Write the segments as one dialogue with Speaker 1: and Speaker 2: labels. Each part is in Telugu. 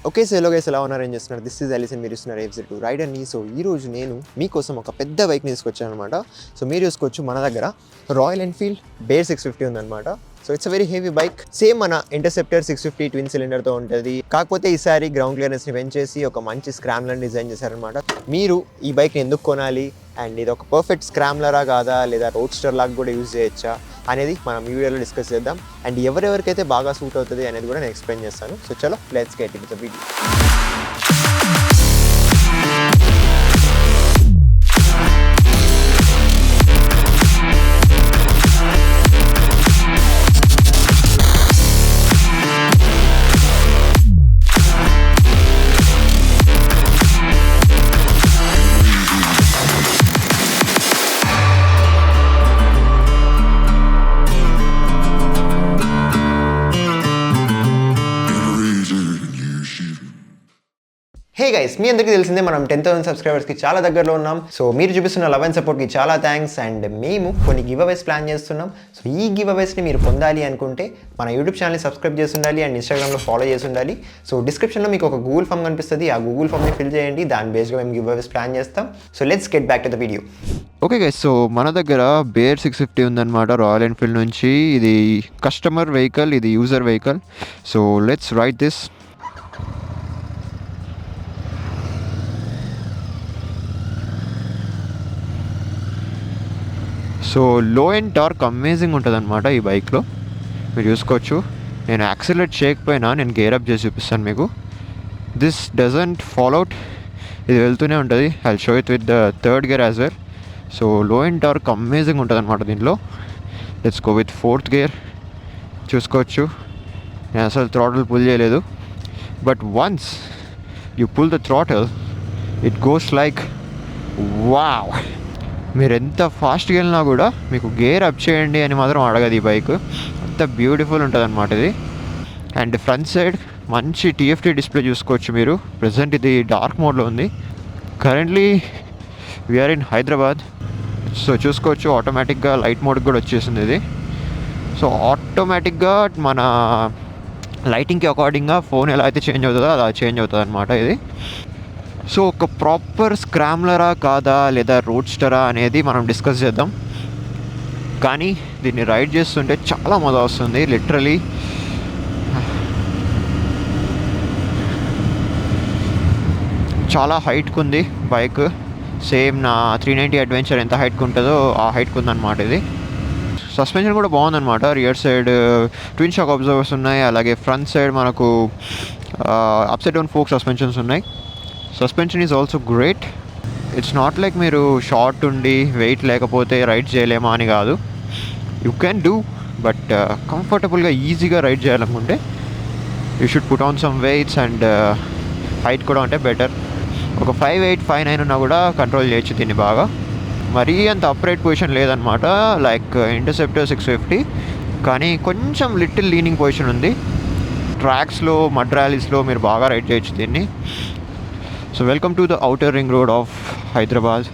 Speaker 1: ఓకే సో హలో గైస్ ఎలా ఉన్నారు ఏం చేస్తున్నారు దిస్ ఈజ్ అలీస్ మీరు చూస్తున్నారు F-Zed2 రైడర్ని. సో ఈరోజు నేను మీకోసం ఒక పెద్ద బైక్ని తీసుకొచ్చాను అనమాట. సో మీరు చూసుకోవచ్చు మన దగ్గర రాయల్ ఎన్ఫీల్డ్ బేర్ 650 ఉందన్నమాట. So it's a very heavy bike, same మన ఇంటర్సెప్టర్ 650 ట్విన్ సిలిండర్తో ఉంటుంది. కాకపోతే ఈసారి గ్రౌండ్ క్లియరెన్స్ని పెంచేసి ఒక మంచి స్క్రామ్లర్ని డిజైన్ చేశారనమాట. మీరు ఈ బైక్ని ఎందుకు కొనాలి అండ్ ఇది ఒక పర్ఫెక్ట్ స్క్రామ్లరా కాదా లేదా రోడ్స్టర్ లాగా కూడా యూజ్ చేయొచ్చా అనేది మనం ఈ వీడియోలో డిస్కస్ చేద్దాం. అండ్ ఎవరెవరికైతే బాగా సూట్ అవుతుంది అనేది కూడా నేను ఎక్స్ప్లెయిన్ చేస్తాను. సో చలో let's get into the video. Hey guys, మీ అందరికీ తెలిసిందే మనం 10,000 సబ్స్క్రైబర్స్కి చాలా దగ్గరలో ఉన్నాం. సో మీరు చూపిస్తున్న లవ్ అండ్ సపోర్ట్కి చాలా థ్యాంక్స్. అండ్ మేము కొన్ని గివ్ అవేస్ ప్లాన్ చేస్తున్నాం. సో ఈ గివ్ అవేస్ని మీరు పొందాలి అనుకుంటే మన యూట్యూబ్ ఛానల్ని సబ్స్క్రైబ్ చేసి ఉండాలి అండ్ ఇన్స్టాగ్రామ్లో ఫాలో చేసి ఉండాలి. సో డిస్క్రిప్షన్లో మీకు ఒక గూగుల్ ఫామ్ కనిపిస్తుంది, ఆ గూగుల్ ఫామ్ని ఫిల్ చేయండి. దాని బేస్గా మేము గివ్ అవేస్ ప్లాన్ చేస్తాం. So let's get back to the video.
Speaker 2: Okay guys, so మన దగ్గర బేర్ 650 ఉందన్నమాట రాయల్ ఎన్ఫీల్డ్ నుంచి. ఇది కస్టమర్ వెహికల్, ఇది user vehicle. So let's ride this. So low and torque amazing ఉంటుంది అనమాట ఈ బైక్లో. మీరు చూసుకోవచ్చు, నేను యాక్సిలరేట్ చేయకపోయినా నేను గేర్ అప్ చేసి చూపిస్తాను మీకు. దిస్ డజంట్ ఫాలో అవుట్, ఇది వెళ్తూనే ఉంటుంది. I show it with the third gear as well. So low and torque amazing ఉంటుంది అనమాట దీంట్లో. Let's go with fourth gear. చూసుకోవచ్చు, నేను అసలు థ్రాటిల్ పుల్ చేయలేదు. But once you pull the throttle it goes like wow. మీరు ఎంత ఫాస్ట్గా వెళ్ళినా కూడా మీకు గేర్ అప్ చేయండి అని మాత్రం అడగదు ఈ బైక్. అంత బ్యూటిఫుల్ ఉంటుంది అనమాట ఇది. అండ్ ఫ్రంట్ సైడ్ మంచి TFT డిస్ప్లే చూసుకోవచ్చు మీరు. ప్రజెంట్ ఇది డార్క్ మోడ్లో ఉంది. Currently we are in Hyderabad. So చూసుకోవచ్చు, ఆటోమేటిక్గా లైట్ మోడ్కి కూడా వచ్చేసింది ఇది. సో ఆటోమేటిక్గా మన లైటింగ్కి అకార్డింగ్గా ఫోన్ ఎలా అయితే చేంజ్ అవుతుందో అలా చేంజ్ అవుతుంది అనమాట ఇది. సో ఒక ప్రాపర్ స్క్రామ్లరా కాదా లేదా రోడ్స్టరా అనేది మనం డిస్కస్ చేద్దాం. కానీ దీన్ని రైడ్ చేస్తుంటే చాలా మజా వస్తుంది. లిటరలీ చాలా హైట్కి ఉంది బైక్. సేమ్ నా 390 అడ్వెంచర్ ఎంత హైట్కి ఉంటుందో ఆ హైట్కి ఉందన్నమాట ఇది. సస్పెన్షన్ కూడా బాగుందన్నమాట. Rear side twin shock absorbers ఉన్నాయి. అలాగే ఫ్రంట్ సైడ్ మనకు అప్సైడ్ డౌన్ ఫోక్ సస్పెన్షన్స్ ఉన్నాయి. Suspension is also great. It's not like మీరు షార్ట్ ఉండి వెయిట్ లేకపోతే రైడ్ చేయలేమా అని కాదు. యూ క్యాన్ డూ, బట్ కంఫర్టబుల్గా ఈజీగా రైడ్ చేయాలనుకుంటే you should put on some weights. And height కూడా ఉంటే బెటర్. ఒక 5'8", 5'9" ఉన్నా కూడా కంట్రోల్ చేయొచ్చు దీన్ని బాగా. మరీ అంత అప్రైట్ పొజిషన్ లేదనమాట లైక్ ఇంటర్సెప్టర్ 650, కానీ కొంచెం లిటిల్ లీనింగ్ పొజిషన్ ఉంది. ట్రాక్స్లో మడ్ ర్యాలీస్లో మీరు బాగా రైడ్ చేయొచ్చు దీన్ని. So welcome to the outer ring road of Hyderabad.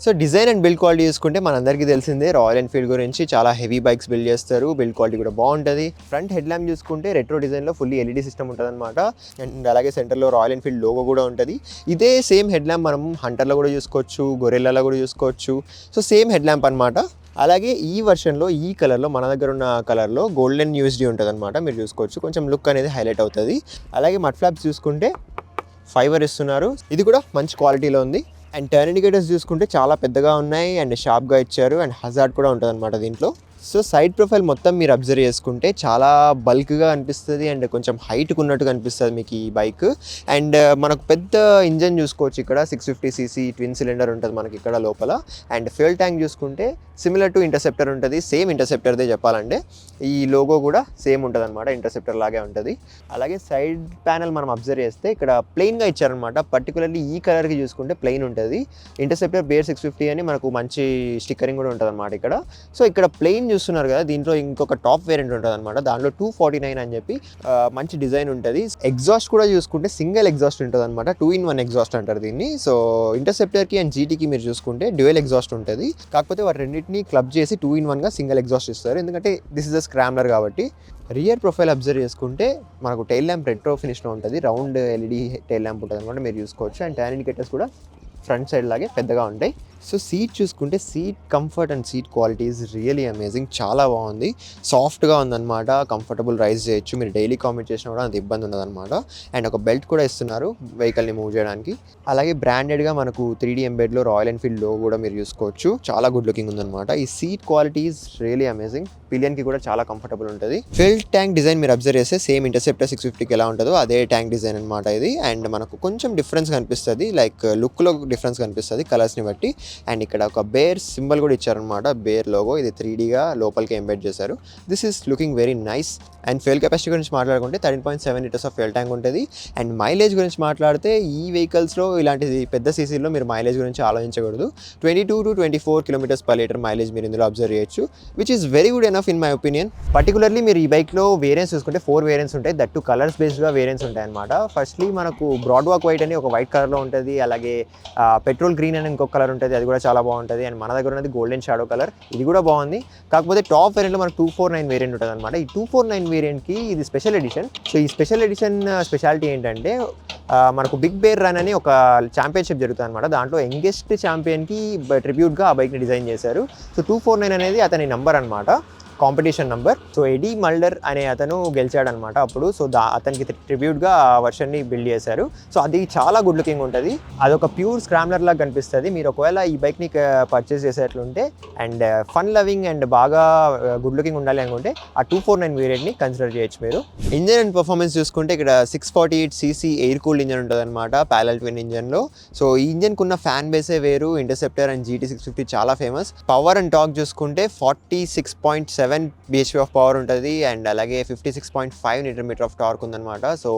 Speaker 1: So design and build quality చూసుకుంటే మనందరికీ తెలిసిందే రాయల్ ఎన్ఫీల్డ్ గురించి. చాలా హెవీ బైక్స్ బిల్డ్ చేస్తారు, బిల్డ్ క్వాలిటీ కూడా బాగుంటుంది. ఫ్రంట్ హెడ్ ల్యాంప్ చూసుకుంటే రెట్రో డిజైన్లో ఫుల్లీ LED సిస్టమ్ ఉంటుంది అనమాట. అండ్ అలాగే సెంటర్లో రాయల్ ఎన్ఫీల్డ్ లోగో కూడా ఉంటుంది. ఇదే సేమ్ హెడ్ ల్యాంప్ మనం హంటర్లో కూడా చూసుకోవచ్చు, గొరెల్లాలో కూడా చూసుకోవచ్చు. సో సేమ్ హెడ్ ల్యాంప్ అనమాట. అలాగే ఈ వర్షన్లో ఈ కలర్లో మన దగ్గర ఉన్న కలర్లో గోల్డెన్ USD ఉంటుంది అనమాట. మీరు చూసుకోవచ్చు, కొంచెం లుక్ అనేది హైలైట్ అవుతుంది. అలాగే మడ్ ఫ్లాప్స్ చూసుకుంటే ఫైబర్ ఇస్తున్నారు, ఇది కూడా మంచి క్వాలిటీలో ఉంది. అండ్ టర్న్ ఇండికేటర్స్ చూసుకుంటే చాలా పెద్దగా ఉన్నాయి అండ్ షార్ప్గా ఇచ్చారు. అండ్ హజార్డ్ కూడా ఉంటుంది అనమాట దీంట్లో. సో సైడ్ ప్రొఫైల్ మొత్తం మీరు అబ్జర్వ్ చేసుకుంటే చాలా బల్క్గా అనిపిస్తుంది అండ్ కొంచెం హైట్గా ఉన్నట్టుగా అనిపిస్తుంది మీకు ఈ బైక్. అండ్ మనకు పెద్ద ఇంజన్ చూసుకోవచ్చు ఇక్కడ, 650cc ట్విన్ సిలిండర్ ఉంటుంది మనకి ఇక్కడ లోపల. అండ్ ఫ్యూయల్ ట్యాంక్ చూసుకుంటే సిమిలర్ టు ఇంటర్సెప్టర్ ఉంటుంది, సేమ్ ఇంటర్సెప్టర్దే చెప్పాలంటే. ఈ లోగో కూడా సేమ్ ఉంటుంది అనమాట, ఇంటర్సెప్టర్ లాగే ఉంటుంది. అలాగే సైడ్ ప్యానల్ మనం అబ్జర్వ్ చేస్తే ఇక్కడ ప్లెయిన్గా ఇచ్చారనమాట. పర్టికులర్లీ ఈ కలర్కి చూసుకుంటే ప్లెయిన్ ఉంటుంది. ఇంటర్సెప్టర్ బేర్ 650 అని మనకు మంచి స్టిక్కరింగ్ కూడా ఉంటుంది అనమాట ఇక్కడ. సో ఇక్కడ ప్లెయిన్ చూస్తున్నారు కదా, దీంట్లో ఇంకొక టాప్ వేరియంట్ ఉంటుంది అనమాట. దాంట్లో 249 అని చెప్పి మంచి డిజైన్ ఉంటుంది. ఎగ్జాస్ట్ కూడా చూసుకుంటే సింగిల్ ఎగ్జాస్ట్ ఉంటుంది అనమాట. 2-in-1 ఎగ్జాస్ట్ అంటారు దీన్ని. సో ఇంటర్సెప్టర్కి అండ్ జీటీకి మీరు చూసుకుంటే డ్యూయల్ ఎగ్జాస్ట్ ఉంటుంది. కాకపోతే వాటి రెండింటిని క్లబ్ చేసి 2-in-1గా సింగిల్ ఎగ్జాస్ట్ ఇస్తారు, ఎందుకంటే దిస్ ఇస్ అ స్క్రామ్లర్ కాబట్టి. రియర్ ప్రొఫైల్ అబ్జర్వ్ చేసుకుంటే మనకు టైల్ ల్యాంప్ రెట్రో ఫినిష్లో ఉంటుంది. రౌండ్ ఎల్ఈడి టైల్ ల్యాంప్ ఉంటుంది అనమాట, మీరు చూసుకోవచ్చు. అండ్ టర్న్ ఇండికేటర్స్ కూడా ఫ్రంట్ సైడ్ లాగే పెద్దగా ఉంటాయి. సో సీట్ చూసుకుంటే seat comfort and seat quality is really amazing. చాలా బాగుంది, సాఫ్ట్గా ఉందన్నమాట. కంఫర్టబుల్ రైజ్ చేయొచ్చు, మీరు డైలీ కామెంట్ చేసినా కూడా అంత ఇబ్బంది ఉండదన్నమాట. అండ్ ఒక బెల్ట్ కూడా ఇస్తున్నారు వెహికల్ని మూవ్ చేయడానికి. అలాగే బ్రాండెడ్గా మనకు 3D ఎంబెడ్లో రాయల్ ఎన్ఫీల్డ్ లో కూడా మీరు చూసుకోవచ్చు. చాలా గుడ్ లుకింగ్ ఉందన్నమాట. ఈ seat quality is really amazing. పిలియన్కి కూడా చాలా కంఫర్టబుల్ ఉంటుంది. ఫిల్ ట్యాంక్ డిజైన్ మీరు అబ్జర్వ్ చేస్తే సేమ్ ఇంటర్సెప్టర్ 650కి ఎలా ఉంటుందో అదే ట్యాంక్ డిజైన్ అనమాట ఇది. అండ్ మనకు కొంచెం డిఫరెన్స్ కనిపిస్తుంది, లైక్ లుక్లో డిఫరెన్స్ కనిపిస్తుంది కలర్స్ని బట్టి. అండ్ ఇక్కడ ఒక బేర్ సింబల్ కూడా ఇచ్చారనమాట, బేర్ లోగో. ఇది 3Dగా లోపలికి ఎంబెడ్ చేశారు. This is looking very nice. And fuel capacity గురించి మాట్లాడుకుంటే 13.7 లీటర్స్ ఆఫ్ ఫ్యూయల్ ట్యాంక్ ఉంటుంది. అండ్ మైలేజ్ గురించి మాట్లాడితే ఈ వెహికల్స్లో ఇలాంటి పెద్ద సీసీలో మీరు మైలేజ్ గురించి ఆలోచించకూడదు. 22 to 24 kilometres per litre mileage మీరు ఇందులో అబ్జర్వ్ చేయొచ్చు, which is very good enough in my opinion. Particularly మీరు ఈ బైక్లో వేరియంట్స్ చూసుకుంటే 4 వేరియంట్స్ ఉంటాయి, దట్ 2 కలర్స్ బేస్డ్గా వేరియంట్స్ ఉంటాయి అనమాట. ఫస్ట్లీ మనకు బ్రాడ్ వాక్ వైట్ అని ఒక వైట్ కలర్లో ఉంటుంది, అలాగే పెట్రోల్ గ్రీన్ అని ఇంకొక కలర్ ఉంటుంది, అది కూడా చాలా బాగుంటుంది. అండ్ మన దగ్గర ఉన్నది గోల్డెన్ షాడో కలర్, ఇది కూడా బాగుంది. కాకపోతే టాప్ వేరియంట్లో మనకు 249 వేరియంట్ ఉంటుంది అనమాట. ఈ 249 వేరియంట్కి ఇది స్పెషల్ ఎడిషన్. సో ఈ స్పెషల్ ఎడిషన్ స్పెషాలిటీ ఏంటంటే మనకు బిగ్ బేర్ రన్ అని ఒక ఛాంపియన్షిప్ జరుగుతుంది అనమాట. దాంట్లో యంగెస్ట్ ఛాంపియన్కి ట్రిబ్యూట్గా ఆ బైక్ని డిజైన్ చేశారు. సో 249 అనేది అతని నంబర్ అనమాట, కాంపిటీషన్ నెంబర్. సో ఎడీ మల్డర్ అనే అతను గెలిచాడనమాట అప్పుడు. సో అతనికి ట్రిబ్యూట్గా ఆ వర్షన్ని బిల్డ్ చేశారు. సో అది చాలా గుడ్ లుకింగ్ ఉంటుంది, అదొక ప్యూర్ స్క్రామ్లర్ లాగా కనిపిస్తుంది. మీరు ఒకవేళ ఈ బైక్ని పర్చేస్ చేసేట్లుంటే అండ్ ఫన్ లవింగ్ అండ్ బాగా గుడ్ లుకింగ్ ఉండాలి అనుకుంటే ఆ 249 వేరియంట్ని కన్సిడర్ చేయొచ్చు మీరు. ఇంజన్ అండ్ పర్ఫార్మెన్స్ చూసుకుంటే ఇక్కడ 648cc ఎయిర్ కూల్డ్ ఇంజన్ ఉంటుంది అనమాట, ప్యారలల్ ట్విన్ ఇంజన్లో. సో ఈ ఇంజన్కి ఉన్న ఫ్యాన్ బేసే వేరు. ఇంటర్సెప్టర్ అండ్ GT 650 చాలా ఫేమస్. పవర్ అండ్ టార్క్ చూసుకుంటే 46.7 bhp ఆఫ్ పవర్ ఉంటుంది. అండ్ అలాగే 56.5 Nm ఆఫ్ టార్క్ ఉందన్నమాట. సో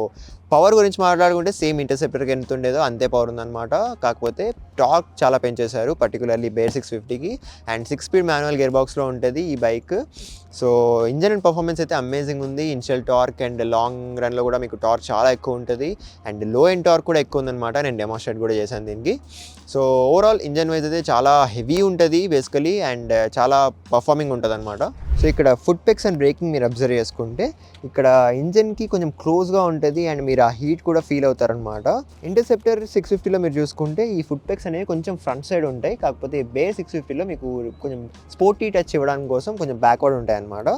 Speaker 1: పవర్ గురించి మాట్లాడుకుంటే సేమ్ ఇంటర్సెప్టర్కి ఎంత ఉండేదో అంతే పవర్ ఉందన్నమాట. కాకపోతే టార్క్ చాలా పెంచేశారు, పర్టికులర్లీ బేర్ 650కి. అండ్ 6-speed మాన్యువల్ గేర్ బాక్స్లో ఉంటుంది ఈ bike. So engine and performance అయితే అమేజింగ్ ఉంది. ఇనిషియల్ టార్క్ అండ్ లాంగ్ రన్లో కూడా మీకు టార్క్ చాలా ఎక్కువ ఉంటుంది. అండ్ లో ఎండ్ టార్క్ కూడా ఎక్కువ ఉందన్నమాట, నేను డెమోన్స్ట్రేట్ కూడా చేశాను దీనికి. సో ఓవరాల్ ఇంజన్ వైజ్ అయితే చాలా హెవీ ఉంటుంది బేసికలీ, అండ్ చాలా పర్ఫార్మింగ్ ఉంటుంది అనమాట. సో ఇక్కడ ఫుట్ పెక్స్ అండ్ బ్రేకింగ్ మీరు అబ్జర్వ్ చేసుకుంటే ఇక్కడ ఇంజన్కి కొంచెం క్లోజ్గా ఉంటుంది అండ్ మీరు ఆ హీట్ కూడా ఫీల్ అవుతారనమాట. ఇంటర్సెప్టర్ 650లో మీరు చూసుకుంటే ఈ ఫుట్ పెక్స్ అనేవి కొంచెం ఫ్రంట్ సైడ్ ఉంటాయి, కాకపోతే బేర్ 650లో మీకు కొంచెం స్పోర్టీ టచ్ ఇవ్వడానికి కోసం కొంచెం బ్యాక్వర్డ్ ఉంటాయి అనమాట.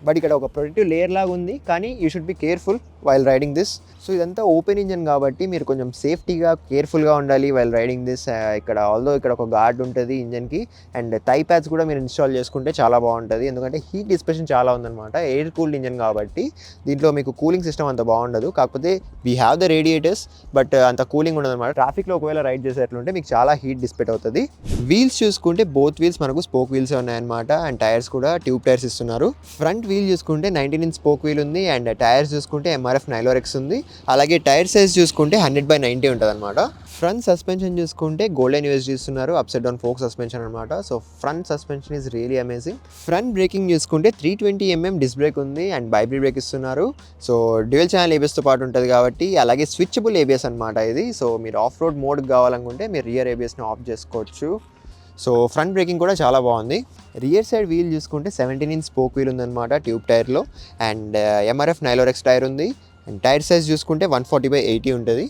Speaker 1: బట్ ఇక్కడ ఒక ప్రొటెక్టివ్ లేయర్ లాగా ఉంది, కానీ you should be careful while riding this. So ఇదంతా ఓపెన్ ఇంజన్ కాబట్టి మీరు కొంచెం సేఫ్టీగా కేర్ఫుల్గా ఉండాలి వైల్ రైడింగ్ దిస్. ఇక్కడ ఆల్దో ఇక్కడ ఒక గార్డ్ ఉంటుంది ఇంజన్కి, అండ్ థై ప్యాడ్స్ కూడా మీరు ఇన్స్టాల్ చేసుకుంటే చాలా బాగుంటుంది, ఎందుకంటే హీట్ డిస్పెషన్ చాలా ఉందన్నమాట. ఎయిర్ కూల్డ్ ఇంజన్ కాబట్టి దీంట్లో మీకు కూలింగ్ సిస్టమ్ అంత బాగుండదు. కాకపోతే we have the radiators, but అంత కూలింగ్ ఉండదు అనమాట. ట్రాఫిక్లో ఒకవేళ రైడ్ చేసేట్లుంటే మీకు చాలా హీట్ డిస్పెట్ అవుతుంది. వీల్స్ చూసుకుంటే బోత్ వీల్స్ మనకు స్పోక్ వీల్స్ ఉన్నాయన్నమాట, అండ్ టైర్స్ కూడా ట్యూబ్ టైర్స్ ఇస్తున్నారు. ఫ్రంట్ వీల్ చూసుకుంటే 19-inch స్పోక్ వీల్ ఉంది, అండ్ టైర్స్ చూసుకుంటే MRF Nylorex ఉంది. అలాగే టైర్ సైజ్ చూసుకుంటే 100/90 ఉంటుంది అనమాట. ఫ్రంట్ సస్పెన్షన్ చూసుకుంటే గోల్డెన్ యూఎస్డి ఇస్తున్నారు, అప్సైడ్ డౌన్ ఫోక్ సస్పెన్షన్ అనమాట. So front suspension is really amazing. Front breaking చూసుకుంటే 320mm డిస్క్ బ్రేక్ ఉంది అండ్ బైబ్రీ బ్రేక్ ఇస్తున్నారు. సో డ్యూయల్ ఛానల్ ABSతో పాటు ఉంటుంది కాబట్టి, అలాగే స్విచబుల్ ABS అనమాట ఇది. సో మీరు ఆఫ్ రోడ్ మోడ్కి కావాలనుకుంటే మీరు రియర్ ABSని ఆఫ్ చేసుకోవచ్చు. సో ఫ్రంట్ బ్రేకింగ్ కూడా చాలా బాగుంది. రియర్ సైడ్ వీల్ చూసుకుంటే 17-inch స్పోక్ వీల్ ఉందన్నమాట ట్యూబ్ టైర్లో, అండ్ MRF Nylorex టైర్ ఉంది. అండ్ టైర్ సైజ్ చూసుకుంటే 140/80 ఉంటుంది.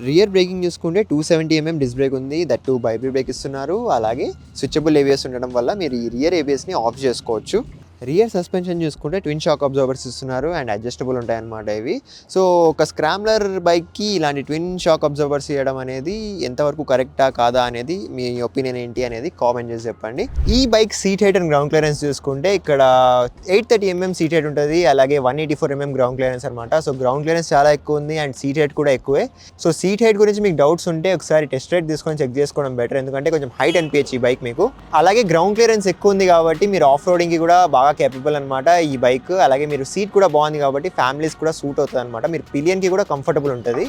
Speaker 1: రియర్ బ్రేకింగ్ చూసుకుంటే 270mm డిస్క్ బ్రేక్ ఉంది, దట్ బైబ్రీ బ్రేక్ ఇస్తున్నారు. అలాగే స్విచబుల్ ABS ఉండడం వల్ల మీరు ఈ రియర్ ABSని ఆఫ్ చేసుకోవచ్చు. రియర్ సస్పెన్షన్ చూసుకుంటే ట్విన్ షాక్ అబ్జర్వర్స్ ఇస్తున్నారు అండ్ అడ్జస్టబుల్ ఉంటాయన్నమాట ఇవి. సో ఒక స్క్రామ్లర్ బైక్కి ఇలాంటి ట్విన్ షాక్ అబ్జర్వర్స్ ఇవ్వడం అనేది ఎంతవరకు కరెక్టా కాదా అనేది మీ ఒపీనియన్ ఏంటి అనేది కామెంట్ చేసి చెప్పండి. ఈ bike seat height and ground clearance చూసుకుంటే ఇక్కడ 830mm సీట్ హైట్ ఉంటుంది, అలాగే 184mm గ్రౌండ్ క్లియరెన్స్ అనమాట. సో గ్రౌండ్ క్లియరెన్స్ చాలా ఎక్కువ ఉంది అండ్ సీట్ హైట్ కూడా ఎక్కువే. సో సీట్ హైట్ గురించి మీకు డౌట్స్ ఉంటే ఒకసారి టెస్ట్ రైడ్ తీసుకొని చెక్ చేసుకోవడం బెటర్, ఎందుకంటే కొంచెం హైట్ అనిపించచ్చు ఈ బైక్ మీకు. అలాగే గ్రౌండ్ క్లియరెన్స్ ఎక్కువ ఉంది కాబట్టి మీరు ఆఫ్ రోడింగ్కి కూడా బాగా కేపబుల్ అనమాట ఈ బైక్. అలాగే మీరు సీట్ కూడా బాగుంది కాబట్టి ఫ్యామిలీస్ కూడా సూట్ అవుతుంది అనమాట. మీరు పిలియన్కి కూడా కంఫర్టబుల్ ఉంటుంది.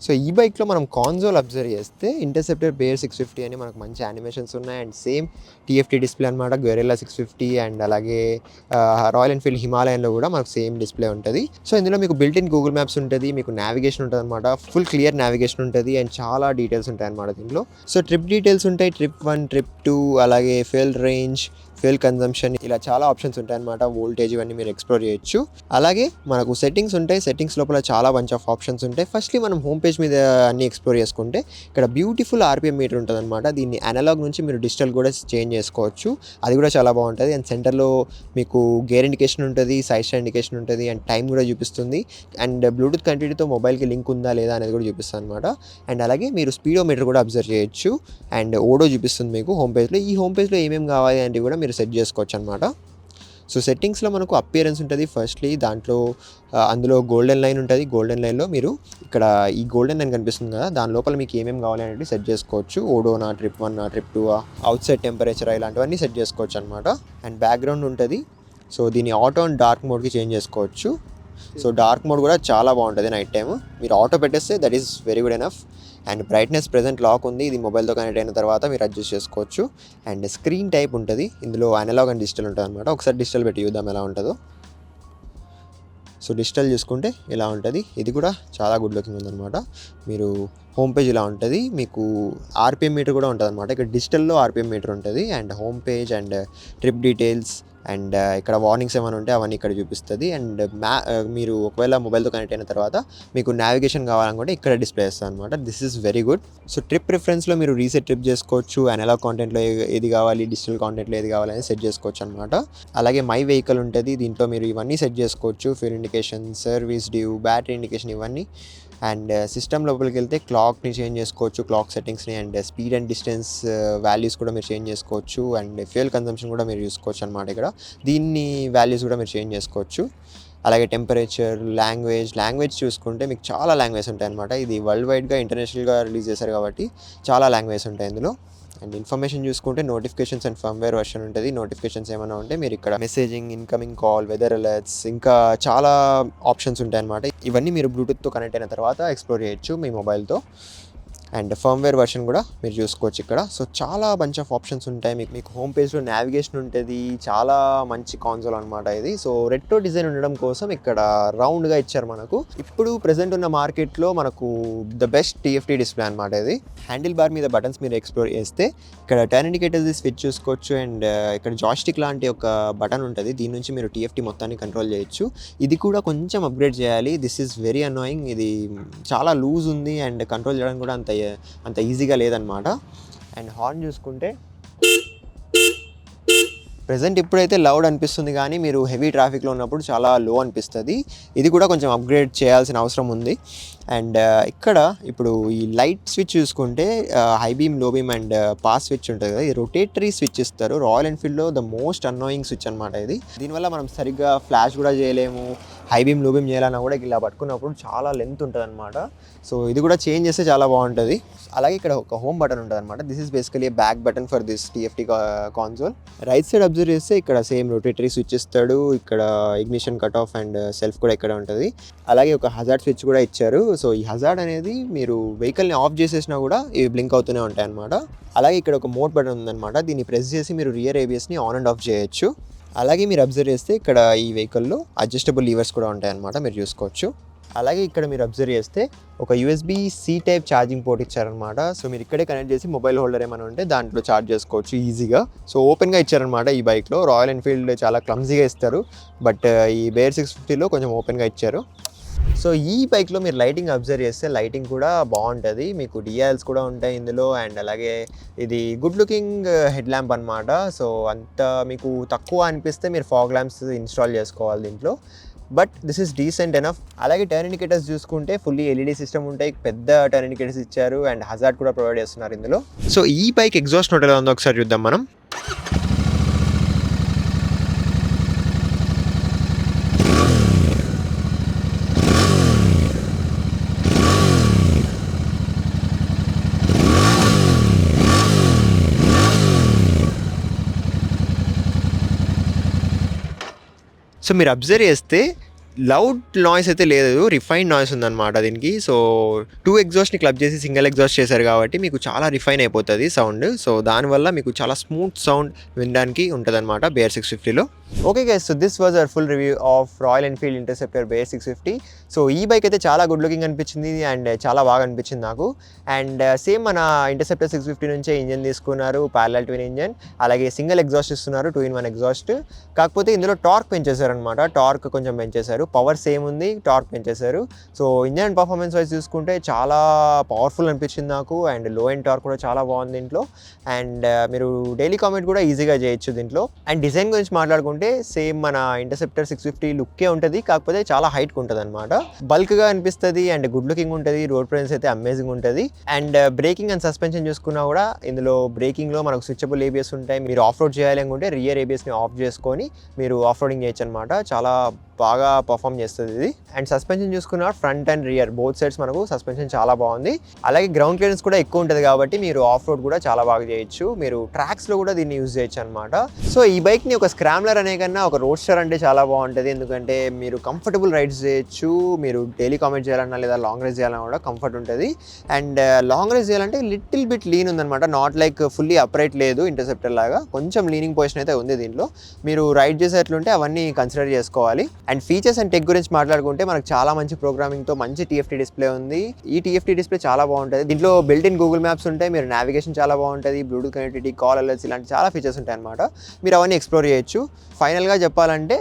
Speaker 1: సో ఈ బైక్లో మనం కాన్సోల్ అబ్జర్వ్ చేస్తే ఇంటర్సెప్టర్ బేర్ 650 అని మనకు మంచి యానిమేషన్స్ ఉన్నాయి అండ్ సేమ్ టీఎఫ్టీ డిస్ప్లే అనమాట, గొరిల్లా 650 అండ్ అలాగే రాయల్ ఎన్ఫీల్డ్ హిమాలయన్లో కూడా మనకు సేమ్ డిస్ప్లే ఉంటుంది. సో ఇందులో మీకు బిల్ట్ ఇన్ గూగుల్ మ్యాప్స్ ఉంటుంది, మీకు నావిగేషన్ ఉంటుంది అనమాట, ఫుల్ క్లియర్ నావిగేషన్ ఉంటుంది అండ్ చాలా డీటెయిల్స్ ఉంటాయి అనమాట దీంట్లో. సో ట్రిప్ డీటెయిల్స్ ఉంటాయి, ట్రిప్ 1, ట్రిప్ 2, అలాగే ఫ్యూయల్ రేంజ్, ఫ్యూయల్ కన్జంప్షన్, ఇలా చాలా ఆప్షన్స్ ఉంటాయన్నమాట. వోల్టేజ్ ఇవన్నీ మీరు ఎక్స్ప్లోర్ చేయొచ్చు. అలాగే మనకు సెట్టింగ్స్ ఉంటాయి, సెట్టింగ్స్ లోపల చాలా బంచ్ ఆఫ్ ఆప్షన్స్ ఉంటాయి. ఫస్ట్లీ మనం హోమ్ పేజ్ మీద అన్ని ఎక్స్ప్లోర్ చేసుకుంటే ఇక్కడ బ్యూటిఫుల్ ఆర్పిఎం మీటర్ ఉంటుంది అనమాట. దీన్ని అనలాగ్ నుంచి మీరు డిజిటల్ కూడా చేంజ్ చేసుకోవచ్చు, అది కూడా చాలా బాగుంటుంది. అండ్ సెంటర్లో మీకు గేర్ ఇండికేషన్ ఉంటుంది, సైడ్ స్టాండ్ ఇండికేషన్ ఉంటుంది అండ్ టైం కూడా చూపిస్తుంది. అండ్ బ్లూటూత్ కనెక్టివిటీతో మొబైల్కి లింక్ ఉందా లేదా అనేది కూడా చూపిస్తుంది అనమాట. అండ్ అలాగే మీరు స్పీడోమీటర్ కూడా అబ్జర్వ్ చేయొచ్చు అండ్ ఓడో చూపిస్తుంది మీకు హోమ్ పేజ్లో. ఈ హోమ్ పేజ్లో ఏమేమి కావాలి అంటే కూడా మీరు సెట్ చేసుకోవచ్చు అనమాట. సో సెట్టింగ్స్లో మనకు అపియరెన్స్ ఉంటుంది. ఫస్ట్లీ దాంట్లో అందులో గోల్డెన్ లైన్ ఉంటుంది. గోల్డెన్ లైన్లో మీరు ఇక్కడ ఈ గోల్డెన్ లైన్ కనిపిస్తుంది కదా, దాని లోపల మీకు ఏమేమి కావాలి అనేది సెట్ చేసుకోవచ్చు. ఓడోనా, trip 1, trip 2, outside temperature, ఇలాంటివన్నీ సెట్ చేసుకోవచ్చు అనమాట. అండ్ బ్యాక్గ్రౌండ్ ఉంటుంది. సో దీన్ని ఆటో అండ్ డార్క్ మోడ్కి చేంజ్ చేసుకోవచ్చు. సో డార్క్ మోడ్ కూడా చాలా బాగుంటుంది నైట్ టైము. మీరు ఆటో పెట్టేస్తే that is very good enough. And brightness present lock ఉంది, ఇది మొబైల్తో కనెక్ట్ అయిన తర్వాత మీరు అడ్జస్ట్ చేసుకోవచ్చు. అండ్ స్క్రీన్ టైప్ ఉంటుంది, ఇందులో అనలాగ్ అండ్ డిజిటల్ ఉంటుంది అనమాట. ఒకసారి డిజిటల్ పెట్టి చూద్దాం ఎలా ఉంటుందో. సో డిజిటల్ చూసుకుంటే ఇలా ఉంటుంది, ఇది కూడా చాలా గుడ్ లుకింగ్ ఉందన్నమాట. మీరు హోమ్ పేజ్ ఇలా ఉంటుంది, మీకు ఆర్పిఎం మీటర్ కూడా ఉంటుంది అనమాట. ఇక్కడ డిజిటల్లో ఆర్పిఎం మీటర్ ఉంటుంది and home page and trip details and ఇక్కడ వార్నింగ్స్ ఏమైనా ఉంటే అవన్నీ ఇక్కడ చూపిస్తుంది. అండ్ మీరు ఒకవేళ మొబైల్తో కనెక్ట్ అయిన తర్వాత మీకు నావిగేషన్ కావాలనుకుంటే ఇక్కడ డిస్ప్లే చేస్తుంది అనమాట. This is very good. So trip ప్రిఫరెన్స్లో మీరు రీసెట్ ట్రిప్ చేసుకోవచ్చు, అనలాగ్ కాంటెంట్లో ఏది కావాలి, డిజిటల్ కాంటెంట్లో ఏది కావాలని సెట్ చేసుకోవచ్చు అనమాట. అలాగే మై వెహికల్ ఉంటుంది, దీంట్లో మీరు ఇవన్నీ సెట్ చేసుకోవచ్చు. Fuel indication, service due, battery indication ఇవన్నీ. అండ్ సిస్టమ్ లోపలికి వెళ్తే క్లాక్ని చేంజ్ చేసుకోవచ్చు, క్లాక్ సెట్టింగ్స్ని, and speed and distance values కూడా మీరు చేంజ్ చేసుకోవచ్చు. అండ్ ఫ్యూయల్ కన్సంప్షన్ కూడా మీరు చూసుకోవచ్చు అనమాట. ఇక్కడ దీన్ని వాల్యూస్ కూడా మీరు చేంజ్ చేసుకోవచ్చు. అలాగే టెంపరేచర్, లాంగ్వేజ్ చూసుకుంటే మీకు చాలా లాంగ్వేజ్ ఉంటాయి అనమాట. ఇది వరల్డ్ వైడ్గా ఇంటర్నేషనల్గా రిలీజ్ చేశారు కాబట్టి చాలా లాంగ్వేజ్ ఉంటాయి ఇందులో. అండ్ ఇన్ఫర్మేషన్ చూసుకుంటే నోటిఫికేషన్స్ అండ్ ఫర్మ్వేర్ వర్షన్ ఉంటుంది. నోటిఫికేషన్స్ ఏమైనా ఉంటే మీరు ఇక్కడ messaging, incoming call, weather alerts, ఇంకా చాలా ఆప్షన్స్ ఉంటాయి అనమాట. ఇవన్నీ మీరు బ్లూటూత్తో కనెక్ట్ అయిన తర్వాత ఎక్స్ప్లోర్ చేయొచ్చు మీ మొబైల్తో. అండ్ ఫర్మ్వేర్ వర్షన్ కూడా మీరు చూసుకోవచ్చు ఇక్కడ. సో చాలా బంచ్ ఆఫ్ ఆప్షన్స్ ఉంటాయి. మీకు హోమ్ పేజ్లో నావిగేషన్ ఉంటుంది, చాలా మంచి కాన్సోల్ అనమాట ఇది. సో రెట్రో డిజైన్ ఉండడం కోసం ఇక్కడ రౌండ్గా ఇచ్చారు మనకు. ఇప్పుడు ప్రెసెంట్ ఉన్న మార్కెట్లో మనకు ద బెస్ట్ టీఎఫ్టీ డిస్ప్లే అనమాట ఇది. హ్యాండిల్ బార్ మీద బటన్స్ మీరు ఎక్స్ప్లోర్ చేస్తే ఇక్కడ టర్న్ ఇండికేటర్స్ స్విచ్ చూసుకోవచ్చు. అండ్ ఇక్కడ జాయిస్టిక్ లాంటి ఒక బటన్ ఉంటుంది, దీని నుంచి మీరు టీఎఫ్టీ మొత్తాన్ని కంట్రోల్ చేయొచ్చు. ఇది కూడా కొంచెం అప్గ్రేడ్ చేయాలి, దిస్ ఈజ్ వెరీ అనాయింగ్. ఇది చాలా లూజ్ ఉంది అండ్ కంట్రోల్ చేయడానికి కూడా అంత ఈజీగా లేదనమాట. అండ్ హార్న్ చూసుకుంటే ప్రెజెంట్ ఇప్పుడైతే లౌడ్ అనిపిస్తుంది, కానీ మీరు హెవీ ట్రాఫిక్లో ఉన్నప్పుడు చాలా లో అనిపిస్తుంది. ఇది కూడా కొంచెం అప్గ్రేడ్ చేయాల్సిన అవసరం ఉంది. అండ్ ఇక్కడ ఇప్పుడు ఈ లైట్ స్విచ్ చూసుకుంటే high beam, low beam and pass switch ఉంటుంది కదా, ఈ రొటేటరీ స్విచ్ ఇస్తారు. రాయల్ ఎన్ఫీల్డ్లో ద మోస్ట్ అన్నోయింగ్ స్విచ్ అనమాట ఇది. దీనివల్ల మనం సరిగ్గా ఫ్లాష్ కూడా చేయలేము, హై బీమ్, లో బీమ్ చేయాలన్నా కూడా ఇలా పట్టుకున్నప్పుడు చాలా లెంత్ ఉంటుంది అనమాట. సో ఇది కూడా చేంజ్ చేస్తే చాలా బాగుంటుంది. అలాగే ఇక్కడ ఒక హోమ్ బటన్ ఉంటుంది అనమాట. This is basically back button for this TFT console. Right side observe చేస్తే ఇక్కడ సేమ్ రొటేటరీ స్విచ్ ఇస్తాడు, ఇక్కడ ignition cut off and self కూడా ఇక్కడ ఉంటుంది. అలాగే ఒక హజార్డ్ స్విచ్ కూడా ఇచ్చారు. సో ఈ హజార్డ్ అనేది మీరు వెహికల్ని ఆఫ్ చేసేసినా కూడా ఇవి బ్లింక్ అవుతూనే ఉంటాయి అనమాట. అలాగే ఇక్కడ ఒక మోడ్ బటన్ ఉందన్నమాట, దీన్ని ప్రెస్ చేసి మీరు రియర్ ఏబిఎస్ని ఆన్ అండ్ ఆఫ్ చేయొచ్చు. అలాగే మీరు అబ్జర్వ్ చేస్తే ఇక్కడ ఈ వెహికల్లో అడ్జస్టబుల్ లీవర్స్ కూడా ఉంటాయన్నమాట, మీరు చూసుకోవచ్చు. అలాగే ఇక్కడ మీరు అబ్జర్వ్ చేస్తే ఒక USB-C టైప్ ఛార్జింగ్ పోర్ట్ ఇచ్చారనమాట. సో మీరు ఇక్కడే కనెక్ట్ చేసి మొబైల్ హోల్డర్ ఏమైనా ఉంటే దాంట్లో ఛార్జ్ చేసుకోవచ్చు ఈజీగా. సో ఓపెన్గా ఇచ్చారనమాట ఈ బైక్లో. రాయల్ ఎన్ఫీల్డ్ చాలా క్లమ్జీగా ఇస్తారు, బట్ ఈ బేర్ 650లో కొంచెం ఓపెన్గా ఇచ్చారు. సో ఈ బైక్లో మీరు లైటింగ్ అబ్జర్వ్ చేస్తే లైటింగ్ కూడా బాగుంటుంది, మీకు డిఆర్ఎల్స్ కూడా ఉంటాయి ఇందులో. అండ్ అలాగే ఇది గుడ్ లుకింగ్ హెడ్ ల్యాంప్ అనమాట. సో అంత మీకు తక్కువ అనిపిస్తే మీరు ఫాగ్ ల్యాంప్స్ ఇన్స్టాల్ చేసుకోవాలి దీంట్లో, but this is decent enough. అలాగే టర్న్ ఇండికేటర్స్ చూసుకుంటే ఫుల్లీ LED సిస్టమ్ ఉంటాయి, పెద్ద టర్న్ ఇండికేటర్స్ ఇచ్చారు అండ్ హజార్డ్ కూడా ప్రొవైడ్ చేస్తున్నారు ఇందులో. సో ఈ బైక్ ఎగ్జాస్ట్ నోట్ ఎలా ఉందో ఒకసారి చూద్దాం మనం. సో మీరు అబ్జర్వ్ చేస్తే లౌడ్ నాయిస్ అయితే లేదు, రిఫైన్ నాయిస్ ఉందన్నమాట దీనికి. సో 2 ఎగ్జాస్ట్ని క్లబ్ చేసి సింగిల్ ఎగ్జాస్ట్ చేశారు కాబట్టి మీకు చాలా రిఫైన్ అయిపోతుంది సౌండ్. సో దానివల్ల మీకు చాలా స్మూత్ సౌండ్ వినడానికి ఉంటుందన్నమాట బేర్ 650లో. Okay guys, so this was our full review of Royal Enfield Interceptor Bear 650. So ఈ బైక్ అయితే చాలా గుడ్ లుకింగ్ అనిపించింది అండ్ చాలా బాగా అనిపించింది నాకు. అండ్ సేమ్ మన ఇంటర్సెప్టర్ 650 నుంచే ఇంజన్ తీసుకున్నారు, ప్యారలల్ ట్విన్ ఇంజన్, అలాగే సింగిల్ ఎగ్జాస్ట్ ఇస్తున్నారు, 2-in-1 ఎగ్జాస్ట్. కాకపోతే ఇందులో టార్క్ పెంచేశారు అనమాట, టార్క్ కొంచెం పెంచేశారు, పవర్ సేమ్ ఉంది, టార్క్ పెంచేశారు. So engine and performance wise చూసుకుంటే చాలా పవర్ఫుల్ అనిపించింది నాకు. అండ్ లో అండ్ టార్క్ కూడా చాలా బాగుంది దీంట్లో. అండ్ మీరు డైలీ కామెంట్ కూడా ఈజీగా చేయొచ్చు దీంట్లో. అండ్ డిజైన్ గురించి మాట్లాడుకుంటే సేమ్ మన ఇంటర్సెప్టర్ 650 లుక్కే ఉంటుంది, కాకపోతే చాలా హైట్కి ఉంటుంది అనమాట. బల్క్గా అనిపిస్తుంది అండ్ గుడ్ లుకింగ్ ఉంటుంది, రోడ్ ప్రెజెన్స్ అయితే అమేజింగ్ ఉంటుంది. అండ్ బ్రేకింగ్ అండ్ సస్పెన్షన్ చూసుకున్నా కూడా ఇందులో బ్రేకింగ్లో మనకు స్విచబుల్ ఏబిఎస్ ఉంటాయి. మీరు ఆఫ్ రోడ్ చేయాలి అనుకుంటే రియర్ ఏబిఎస్ని ఆఫ్ చేసుకొని మీరు ఆఫ్ రోడింగ్ చేయొచ్చు అనమాట. చాలా బాగా పర్ఫామ్ చేస్తుంది ఇది. అండ్ సస్పెన్షన్ చూసుకున్న front and rear both sides మనకు సస్పెన్షన్ చాలా బాగుంది. అలాగే గ్రౌండ్ క్లియరెన్స్ కూడా ఎక్కువ ఉంటుంది కాబట్టి మీరు ఆఫ్ రోడ్ కూడా చాలా బాగా చేయొచ్చు, మీరు ట్రాక్స్లో కూడా దీన్ని యూజ్ చేయొచ్చు అనమాట. సో ఈ బైక్ని ఒక స్క్రామ్లర్ అనే కన్నా ఒక రోడ్స్టర్ అంటే చాలా బాగుంటుంది, ఎందుకంటే మీరు కంఫర్టబుల్ రైడ్స్ చేయొచ్చు, మీరు డైలీ కామెంట్ చేయాలన్నా లేదా లాంగ్ రైడ్ చేయాలన్నా కూడా కంఫర్ట్ ఉంటుంది. అండ్ లాంగ్ రైడ్ చేయాలంటే లిటిల్ బిట్ లీన్ ఉందన్నమాట, నాట్ లైక్ ఫుల్లీ అప్రైట్ లేదు ఇంటర్సెప్టర్ లాగా, కొంచెం లీనింగ్ పొజిషన్ అయితే ఉంది దీంట్లో. మీరు రైడ్ చేసేట్లుంటే అవన్నీ కన్సిడర్ చేసుకోవాలి. అండ్ ఫీచర్స్ అండ్ టెక్ గురించి మాట్లాడుకుంటే మనకు చాలా మంచి ప్రోగ్రామింగ్తో మంచి TFT డిస్ప్లే ఉంది. ఈ TFT డిస్ప్లే చాలా బాగుంటుంది, దీంట్లో బిల్ట్ ఇన్ గూగుల్ మ్యాప్స్ ఉంటాయి, మీరు నావిగేషన్ చాలా బాగుంటుంది, బ్లూటూత్ కనెక్టివిటీ, కాల్ అలర్ట్స్, ఇలాంటి చాలా ఫీచర్స్ ఉంటాయి అనమాట. మీరు అవన్నీ ఎక్స్ప్లోర్ చేయొచ్చు. ఫైనల్గా చెప్పాలంటే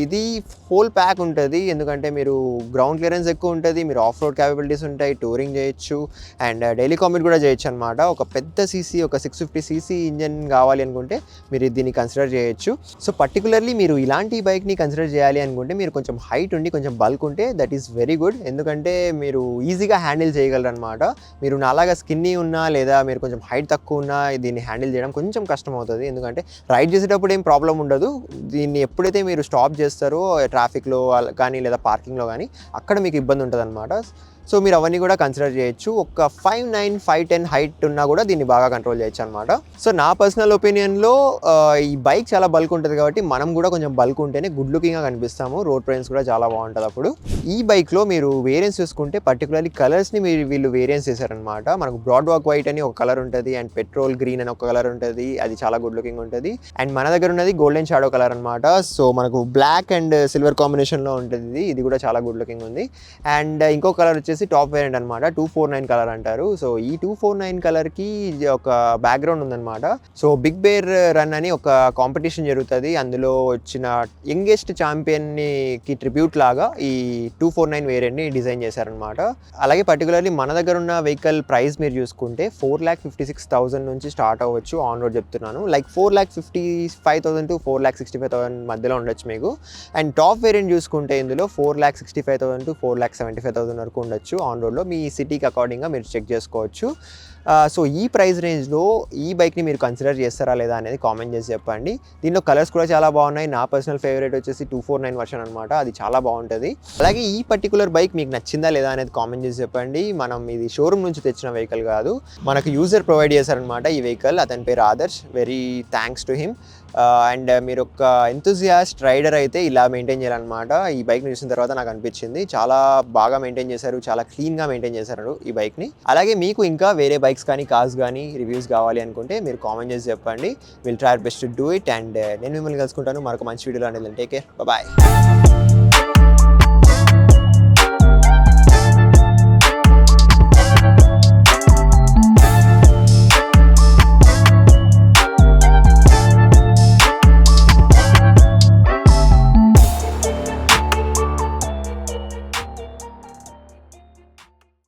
Speaker 1: ఇది హోల్ ప్యాక్ ఉంటుంది, ఎందుకంటే మీరు గ్రౌండ్ క్లియరెన్స్ ఎక్కువ ఉంటుంది, మీరు ఆఫ్ రోడ్ క్యాపబిలిటీస్ ఉంటాయి, టూరింగ్ చేయొచ్చు అండ్ డైలీ కామెంట్ కూడా చేయొచ్చు అనమాట. ఒక పెద్ద సీసీ, ఒక 650cc ఇంజన్ కావాలి అనుకుంటే మీరు దీన్ని కన్సిడర్ చేయొచ్చు. సో పర్టికులర్లీ మీరు ఇలాంటి బైక్ని కన్సిడర్ చేయాలి అనుకుంటే మీరు కొంచెం హైట్ ఉండి కొంచెం బల్క్ ఉంటే దట్ ఈస్ వెరీ గుడ్, ఎందుకంటే మీరు ఈజీగా హ్యాండిల్ చేయగలరు అనమాట. మీరు నాలాగా స్కిన్నీ ఉన్నా లేదా మీరు కొంచెం హైట్ తక్కువ ఉన్నా దీన్ని హ్యాండిల్ చేయడం కొంచెం కష్టం అవుతుంది, ఎందుకంటే రైడ్ చేసేటప్పుడు ఏం ప్రాబ్లం ఉండదు. దీన్ని ఎప్పుడైతే మీరు స్టాప్ చేస్తారో ట్రాఫిక్లో కానీ లేదా పార్కింగ్లో కానీ అక్కడ మీకు ఇబ్బంది ఉంటుంది అనమాట. సో మీరు అవన్నీ కూడా కన్సిడర్ చేయొచ్చు. ఒక 5'9", 5'10" హైట్ ఉన్నా కూడా దీన్ని బాగా కంట్రోల్ చేయొచ్చు అనమాట. సో నా పర్సనల్ ఒపీనియన్లో ఈ బైక్ చాలా బల్క్ ఉంటుంది కాబట్టి మనం కూడా కొంచెం బల్క్ ఉంటేనే గుడ్ లుకింగ్గా కనిపిస్తాము, రోడ్ ప్రెజెన్స్ కూడా చాలా బాగుంటుంది అప్పుడు. ఈ బైక్లో మీరు వేరియంట్స్ చూసుకుంటే పర్టికులర్లీ కలర్స్ని వీళ్ళు వేరియంట్స్ చేశారనమాట. మనకు బ్రాడ్ వాక్ వైట్ అని ఒక కలర్ ఉంటుంది అండ్ పెట్రోల్ గ్రీన్ అని ఒక కలర్ ఉంటుంది, అది చాలా గుడ్ లుకింగ్ ఉంటుంది. అండ్ మన దగ్గర ఉన్నది గోల్డెన్ షాడో కలర్ అనమాట. సో మనకు బ్లాక్ అండ్ సిల్వర్ కాంబినేషన్లో ఉంటుంది, ఇది కూడా చాలా గుడ్ లుకింగ్ ఉంది. అండ్ ఇంకో కలర్ వచ్చేసి టాప్ వేరియంట్ అనమాట, 249 కలర్ అంటారు. సో ఈ 249 కలర్కి ఒక బ్యాక్గ్రౌండ్ ఉందన్నమాట. సో బిగ్ బేర్ రన్ అని ఒక కాంపిటీషన్ జరుగుతుంది, అందులో వచ్చిన యంగెస్ట్ ఛాంపియన్కి ట్రిబ్యూట్ లాగా ఈ 249 వేరియంట్ని డిజైన్ చేశారనమాట. అలాగే పర్టికులర్లీ మన దగ్గర ఉన్న వెహికల్ ప్రైస్ మీరు చూసుకుంటే 4,56,000 నుంచి స్టార్ట్ అవ్వచ్చు ఆన్ రోడ్ చెప్తున్నాను, లైక్ 4,55,000 to 4,65,000 మధ్యలో ఉండొచ్చు మీకు. అండ్ టాప్ వేరియంట్ చూసుకుంటే ఇందులో 4,65,000 to 4,75,000 వరకు ఉండొచ్చు ఆన్ రోడ్లో, మీ సిటీకి అకార్డింగ్గా మీరు చెక్ చేసుకోవచ్చు. సో ఈ ప్రైస్ రేంజ్లో ఈ బైక్ని మీరు కన్సిడర్ చేస్తారా లేదా అనేది కామెంట్ చేసి చెప్పండి. దీనిలో కలర్స్ కూడా చాలా బాగున్నాయి, నా పర్సనల్ ఫేవరెట్ వచ్చేసి 249 వర్షన్ అనమాట, అది చాలా బాగుంటుంది. అలాగే ఈ పర్టికులర్ బైక్ మీకు నచ్చిందా లేదా అనేది కామెంట్ చేసి చెప్పండి. మనం ఇది షోరూమ్ నుంచి తెచ్చిన వెహికల్ కాదు, మనకు యూజర్ ప్రొవైడ్ చేశారనమాట ఈ వెహికల్, అతని పేరు Adarsh, very thanks to him. And మీరు ఒక ఎంతూజియాస్ట్ రైడర్ అయితే ఇలా మెయింటైన్ చేయాలన్నమాట. ఈ బైక్ని చూసిన తర్వాత నాకు అనిపించింది చాలా బాగా మెయింటైన్ చేశారు, చాలా క్లీన్గా మెయింటైన్ చేశారు ఈ బైక్ని. అలాగే మీకు ఇంకా వేరే బైక్స్ కానీ కార్స్ కానీ రివ్యూస్ కావాలి అనుకుంటే మీరు కామెంట్ చేసి చెప్పండి, will try our best to do it. And నేను మిమ్మల్ని కలుసుకుంటాను మరొక మంచి వీడియోలో. అనేది టేక్ కేర్, బాయ్.